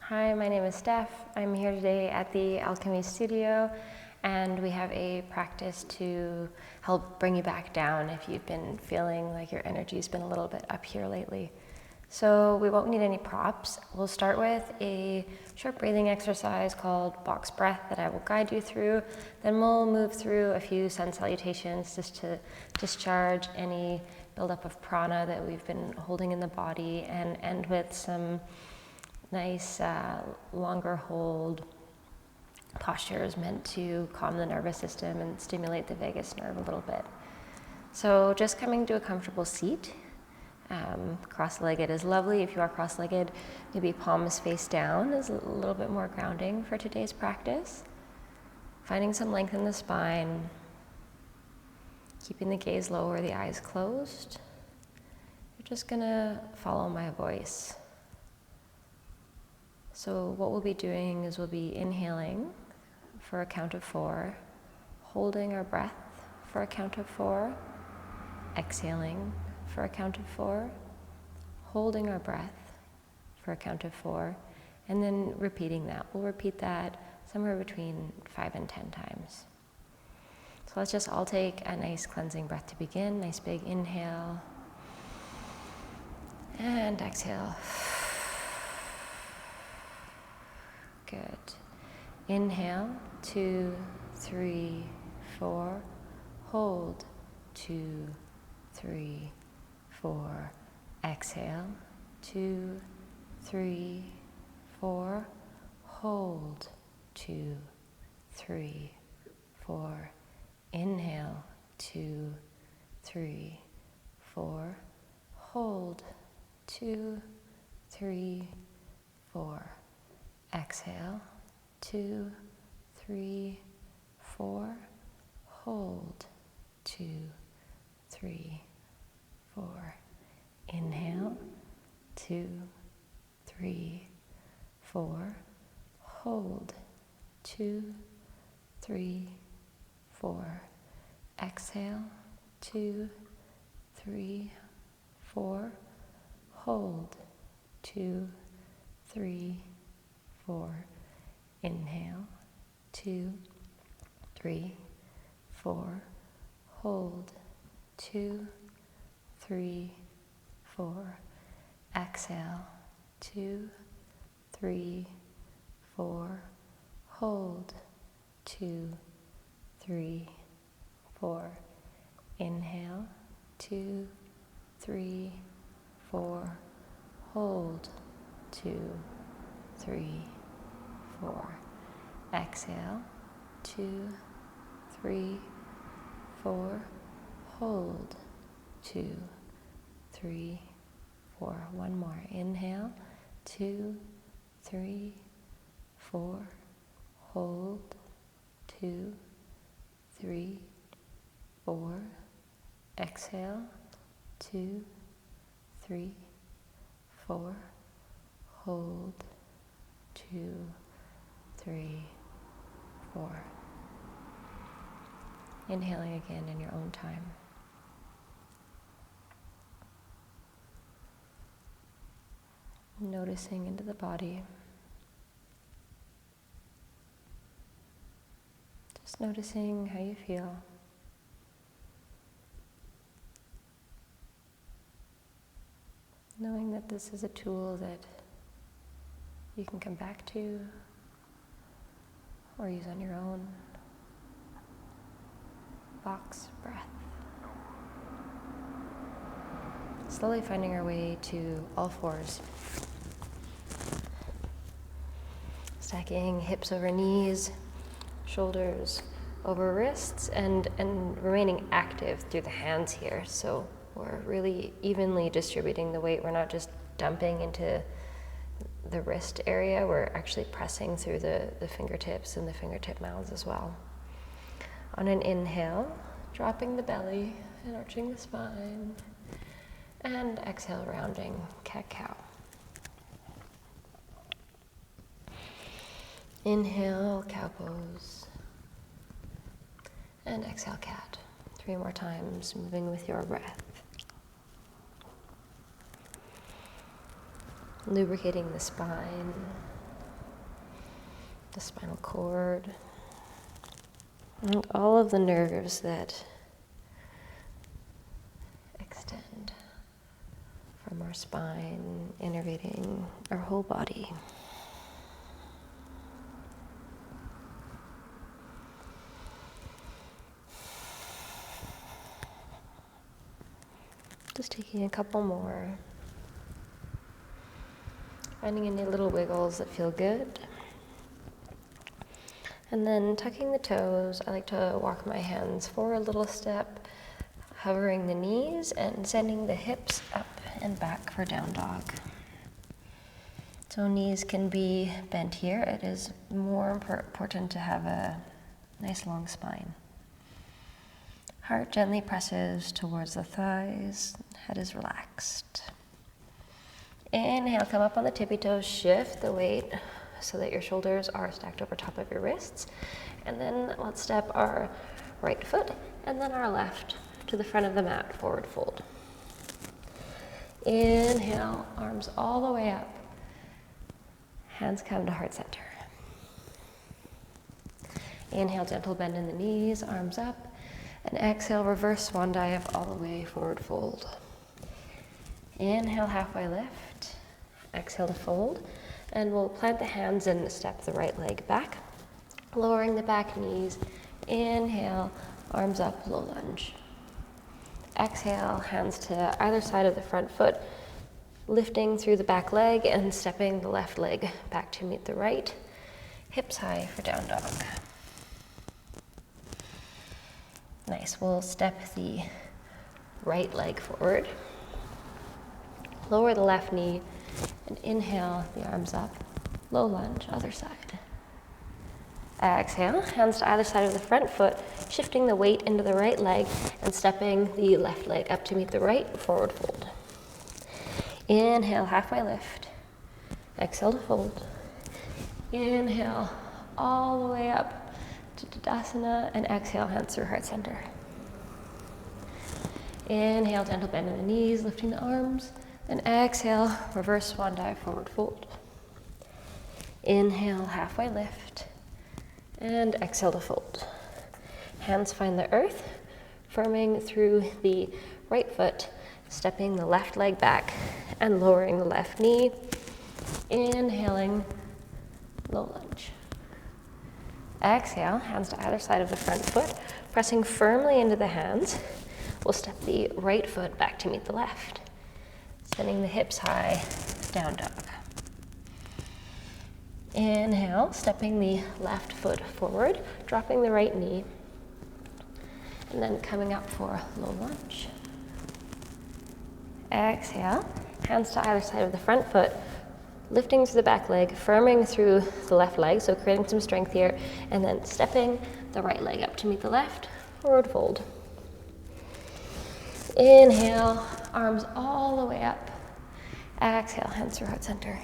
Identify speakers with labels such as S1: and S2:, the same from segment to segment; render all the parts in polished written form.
S1: Hi, my name is Steph. I'm here today at the Alchemy Studio, and we have a practice to help bring you back down if you've been feeling like your energy's been a little bit up here lately. So we won't need any props. We'll start with a short breathing exercise called box breath that I will guide you through. Then we'll move through a few sun salutations just to discharge any buildup of prana that we've been holding in the body, and end with some nice longer hold postures meant to calm the nervous system and stimulate the vagus nerve a little bit. So just coming to a comfortable seat. Cross-legged is lovely. If you are cross-legged, maybe palms face down is a little bit more grounding for today's practice. Finding some length in the spine, keeping the gaze lower, the eyes closed. You're just gonna follow my voice. So what we'll be doing is we'll be inhaling for a count of 4, holding our breath for a count of 4, exhaling for a count of 4, holding our breath for a count of 4, and then repeating that. We'll repeat that somewhere between 5 and 10 times. So let's just all take a nice cleansing breath to begin. Nice big inhale and exhale. Good. Inhale, 2, 3, 4. Hold, 2, 3, 4. Exhale, 2, 3, 4. Hold, 2, 3, 4. Inhale, 2, 3, 4. Hold, 2, 3, 4. Exhale, 2, 3, 4. Hold, 2, 3, 4. Inhale, 2, 3, 4. Hold, 2, 3, 4. Exhale, 2, 3, 4. Hold, 2, 3, 4. Inhale, 2, 3, 4. Hold, 2, 3, 4. Exhale, 2, 3, 4. Hold, 2, 3, 4. Inhale, 2, 3, 4. Hold, 2, 3, 4. Exhale, 2, 3, 4. Hold, 2, 3, 4. One more. Inhale, 2, 3, 4. Hold, 2, 3, 4. Exhale, 2, 3, 4. Hold, 2, 3, 4. Inhaling again in your own time. Noticing into the body. Just noticing how you feel. Knowing that this is a tool that you can come back to or use on your own. Box breath. Slowly finding our way to all fours. Stacking hips over knees, shoulders over wrists, and remaining active through the hands here. So we're really evenly distributing the weight. We're not just dumping into the wrist area, we're actually pressing through the fingertips and the fingertip mouths as well. On an inhale, dropping the belly and arching the spine, and exhale, rounding cat-cow. Inhale, cow pose, and exhale, cat. 3 more times, moving with your breath. Lubricating the spine, the spinal cord, and all of the nerves that extend from our spine, innervating our whole body. Just taking a couple more. Finding any little wiggles that feel good. And then tucking the toes, I like to walk my hands forward a little step, hovering the knees and sending the hips up and back for down dog. So knees can be bent here. It is more important to have a nice long spine. Heart gently presses towards the thighs, head is relaxed. Inhale, come up on the tippy toes, shift the weight so that your shoulders are stacked over top of your wrists. And then let's step our right foot and then our left to the front of the mat, forward fold. Inhale, arms all the way up. Hands come to heart center. Inhale, gentle bend in the knees, arms up. And exhale, reverse swan dive all the way, forward fold. Inhale, halfway lift. Exhale to fold. And we'll plant the hands and step the right leg back, lowering the back knees. Inhale, arms up, low lunge. Exhale, hands to either side of the front foot, lifting through the back leg and stepping the left leg back to meet the right. Hips high for down dog. Nice, we'll step the right leg forward. Lower the left knee and inhale the arms up. Low lunge, other side. Exhale, hands to either side of the front foot, shifting the weight into the right leg and stepping the left leg up to meet the right, forward fold. Inhale, halfway lift. Exhale to fold. Inhale, all the way up to Tadasana, and exhale, hands through heart center. Inhale, gentle bend in the knees, lifting the arms, and exhale, reverse swan dive, forward fold. Inhale, halfway lift, and exhale to fold. Hands find the earth, firming through the right foot, stepping the left leg back, and lowering the left knee. Inhaling, low lunge. Exhale, hands to either side of the front foot, pressing firmly into the hands. We'll step the right foot back to meet the left. Sending the hips high, down dog. Inhale, stepping the left foot forward, dropping the right knee, and then coming up for low lunge. Exhale, hands to either side of the front foot, lifting through the back leg, firming through the left leg, so creating some strength here, and then stepping the right leg up to meet the left, forward fold. Inhale, arms all the way up. Exhale, hands through heart center.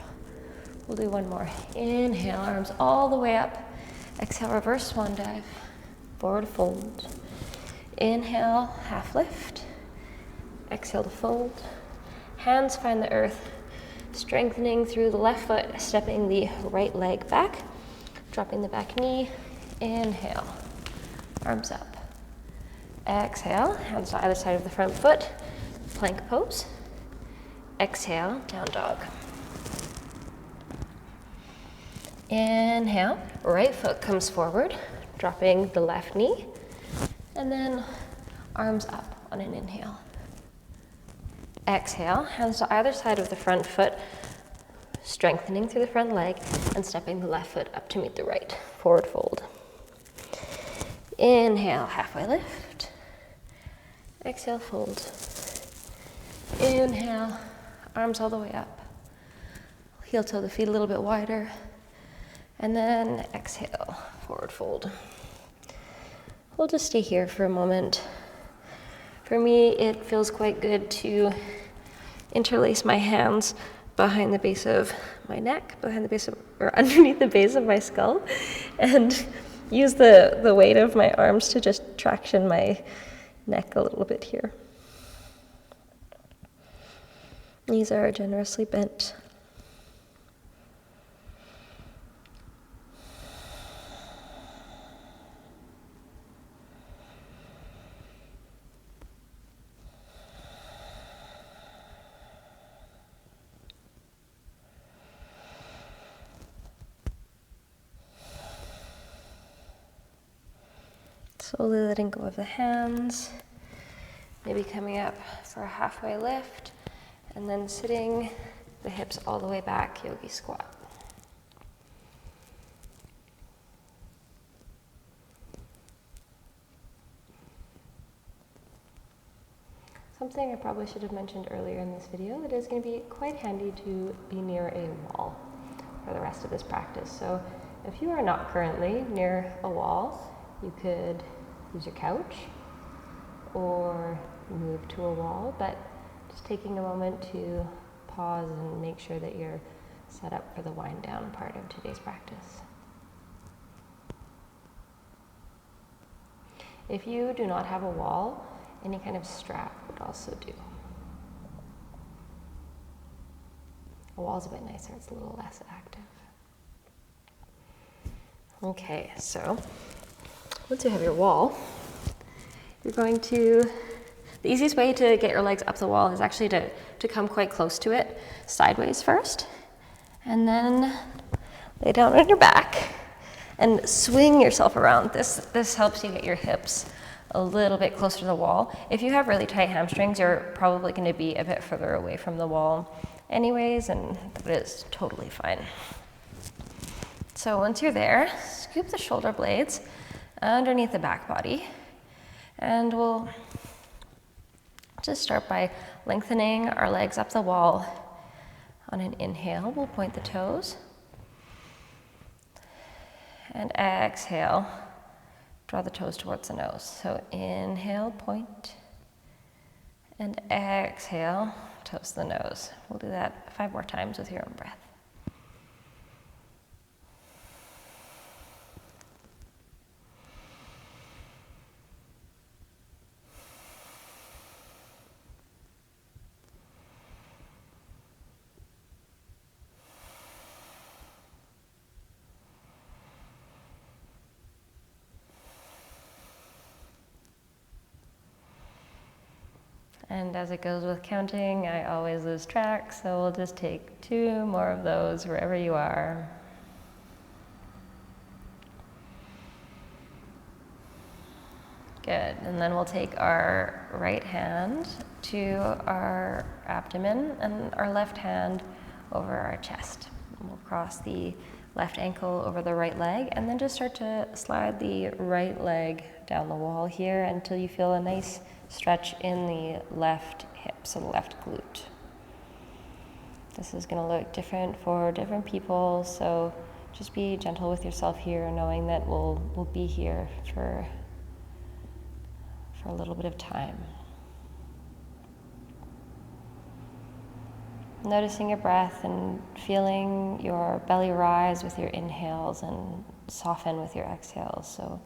S1: We'll do one more. Inhale, arms all the way up. Exhale, reverse swan dive, forward fold. Inhale, half lift. Exhale to fold. Hands find the earth, strengthening through the left foot, stepping the right leg back, dropping the back knee. Inhale, arms up. Exhale, hands to either side of the front foot, plank pose. Exhale, down dog. Inhale, right foot comes forward, dropping the left knee, and then arms up on an inhale. Exhale, hands to either side of the front foot, strengthening through the front leg and stepping the left foot up to meet the right, forward fold. Inhale, halfway lift. Exhale, fold. Inhale, arms all the way up. Heel toe the feet a little bit wider. And then exhale, forward fold. We'll just stay here for a moment. For me, it feels quite good to interlace my hands behind the base of my neck, or underneath the base of my skull, and use the weight of my arms to just traction my neck a little bit here. Knees are generously bent. Slowly letting go of the hands, maybe coming up for a halfway lift, and then sitting the hips all the way back, yogi squat. Something I probably should have mentioned earlier in this video, it is going to be quite handy to be near a wall for the rest of this practice. So if you are not currently near a wall, you could use your couch or move to a wall, but just taking a moment to pause and make sure that you're set up for the wind down part of today's practice. If you do not have a wall, any kind of strap would also do. A wall's a bit nicer, it's a little less active. Okay, so once you have your wall, you're going to, the easiest way to get your legs up the wall is actually to come quite close to it, sideways first, and then lay down on your back and swing yourself around. This helps you get your hips a little bit closer to the wall. If you have really tight hamstrings, you're probably going to be a bit further away from the wall anyways, and that is totally fine. So once you're there, scoop the shoulder blades underneath the back body, and we'll just start by lengthening our legs up the wall. On an inhale, we'll point the toes, and exhale, draw the toes towards the nose. So inhale, point, and exhale, toes to the nose. We'll do that 5 more times with your own breath. And as it goes with counting, I always lose track, so we'll just take 2 more of those wherever you are. Good, and then we'll take our right hand to our abdomen and our left hand over our chest. We'll cross the left ankle over the right leg, and then just start to slide the right leg down the wall here until you feel a nice stretch in the left hip, so the left glute. This is going to look different for different people, so just be gentle with yourself here, knowing that we'll be here for a little bit of time. Noticing your breath and feeling your belly rise with your inhales and soften with your exhales. So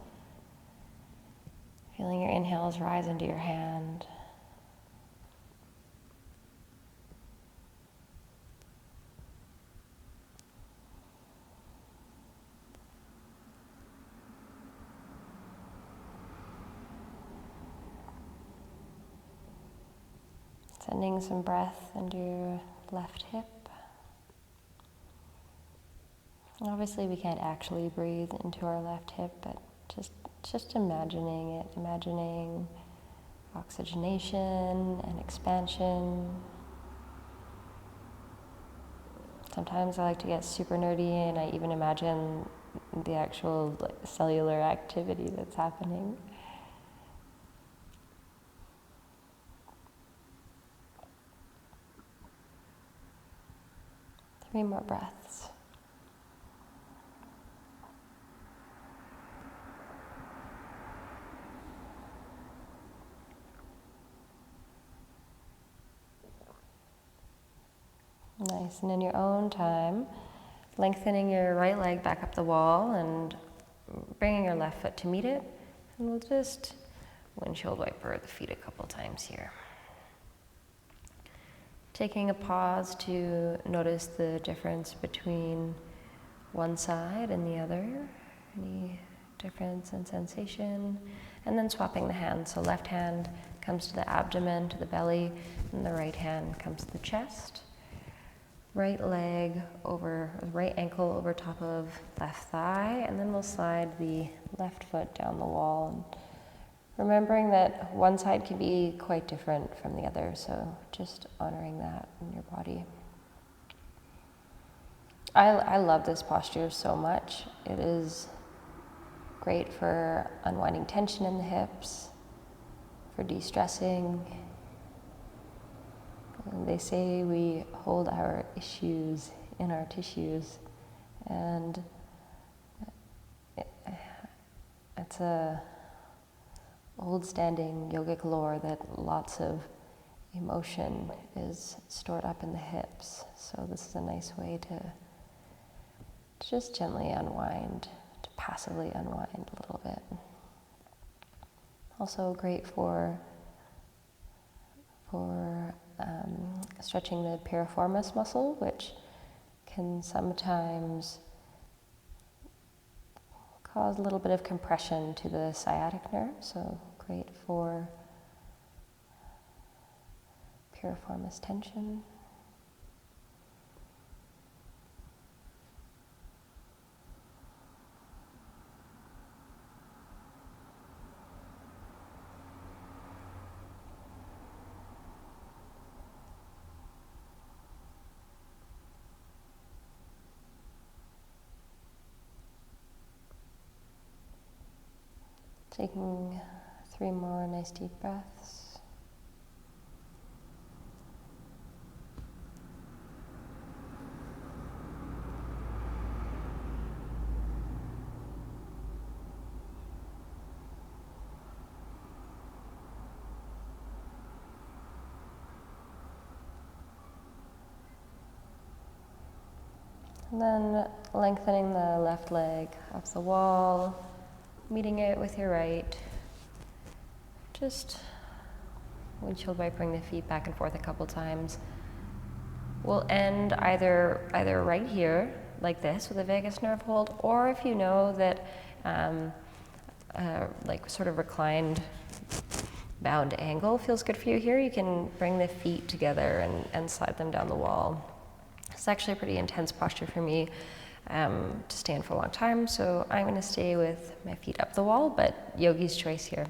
S1: feeling your inhales rise into your hand. Sending some breath into your left hip. Obviously we can't actually breathe into our left hip, but just imagining it, imagining oxygenation and expansion. Sometimes I like to get super nerdy and I even imagine the actual cellular activity that's happening. 3 more breaths. Nice, and in your own time, lengthening your right leg back up the wall and bringing your left foot to meet it. And we'll just windshield wiper the feet a couple times here. Taking a pause to notice the difference between one side and the other, any difference in sensation, and then swapping the hands. So left hand comes to the abdomen, to the belly, and the right hand comes to the chest. Right leg over, right ankle over top of left thigh, and then we'll slide the left foot down the wall and Remembering that one side can be quite different from the other, so just honoring that in your body. I love this posture so much. It is great for unwinding tension in the hips, for de-stressing. They say we hold our issues in our tissues, and it's a old standing yogic lore that lots of emotion is stored up in the hips. So this is a nice way to just gently unwind, to passively unwind a little bit. Also great for stretching the piriformis muscle, which can sometimes cause a little bit of compression to the sciatic nerve, so great for piriformis tension. Taking 3 more nice deep breaths. And then lengthening the left leg up the wall, meeting it with your right. Just windshield wipering the feet back and forth a couple times. We'll end either right here, like this, with a vagus nerve hold, or if you know that like sort of reclined bound angle feels good for you here, you can bring the feet together and slide them down the wall. It's actually a pretty intense posture for me to stand for a long time, so I'm going to stay with my feet up the wall, but yogi's choice here.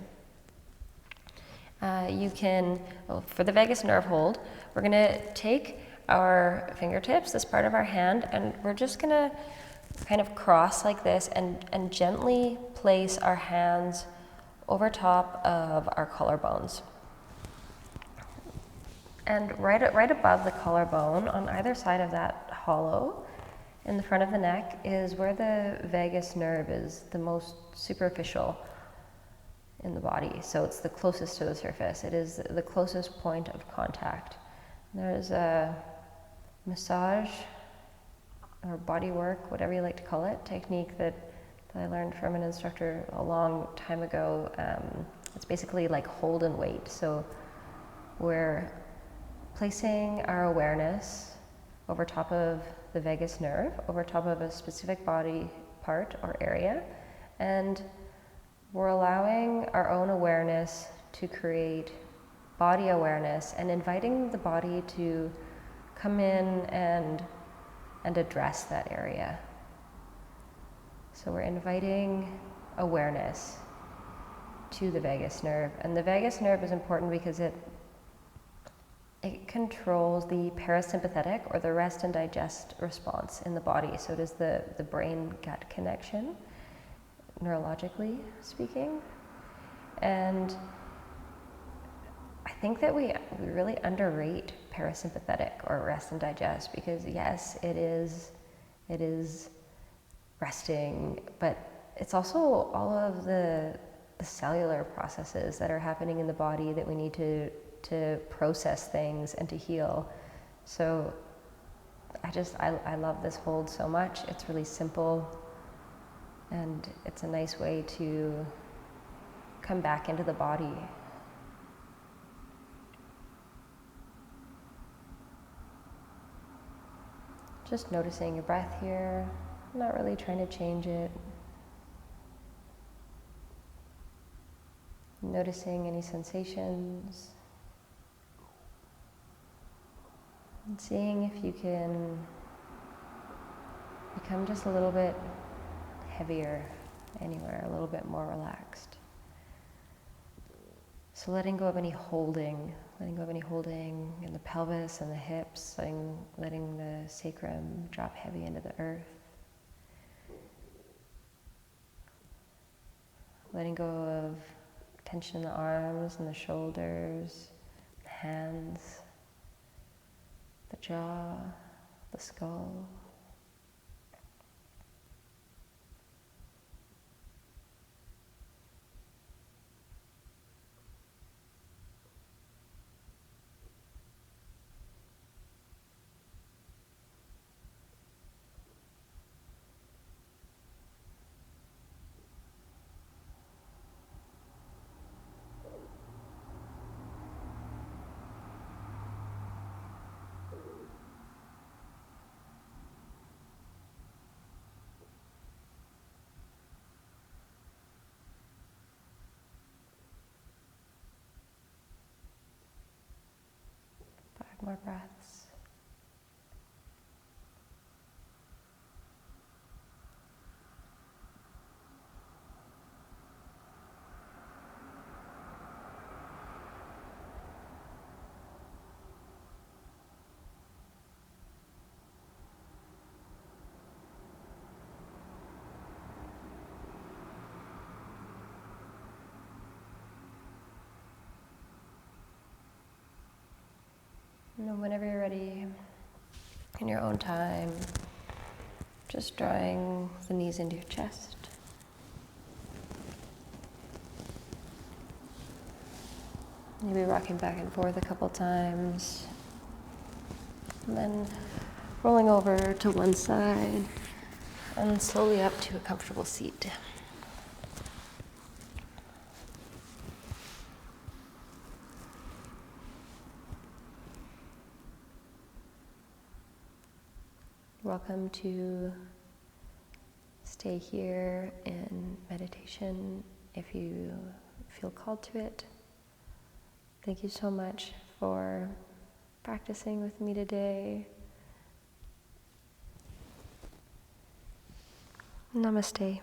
S1: You can, for the vagus nerve hold, we're going to take our fingertips, this part of our hand, and we're just going to kind of cross like this and gently place our hands over top of our collarbones. And right above the collarbone, on either side of that hollow, in the front of the neck, is where the vagus nerve is the most superficial in the body. So it's the closest to the surface. It is the closest point of contact. There's a massage or body work, whatever you like to call it, technique that I learned from an instructor a long time ago. It's basically like hold and wait. So we're placing our awareness over top of the vagus nerve, over top of a specific body part or area, and we're allowing our own awareness to create body awareness and inviting the body to come in and address that area. So we're inviting awareness to the vagus nerve, and the vagus nerve is important because it controls the parasympathetic or the rest and digest response in the body. So it is the brain-gut connection, neurologically speaking. And I think that we really underrate parasympathetic or rest and digest, because yes, it is resting, but it's also all of the cellular processes that are happening in the body that we need to process things and to heal. So I love this hold so much. It's really simple, and it's a nice way to come back into the body. Just noticing your breath here, not really trying to change it. Noticing any sensations. And seeing if you can become just a little bit heavier anywhere, a little bit more relaxed. So letting go of any holding in the pelvis and the hips, letting the sacrum drop heavy into the earth. Letting go of tension in the arms and the shoulders, the hands, the jaw, the skull. More breaths. And whenever you're ready, in your own time, just drawing the knees into your chest. Maybe rocking back and forth a couple times. And then rolling over to one side and slowly up to a comfortable seat. Welcome to stay here in meditation if you feel called to it. Thank you so much for practicing with me today. Namaste.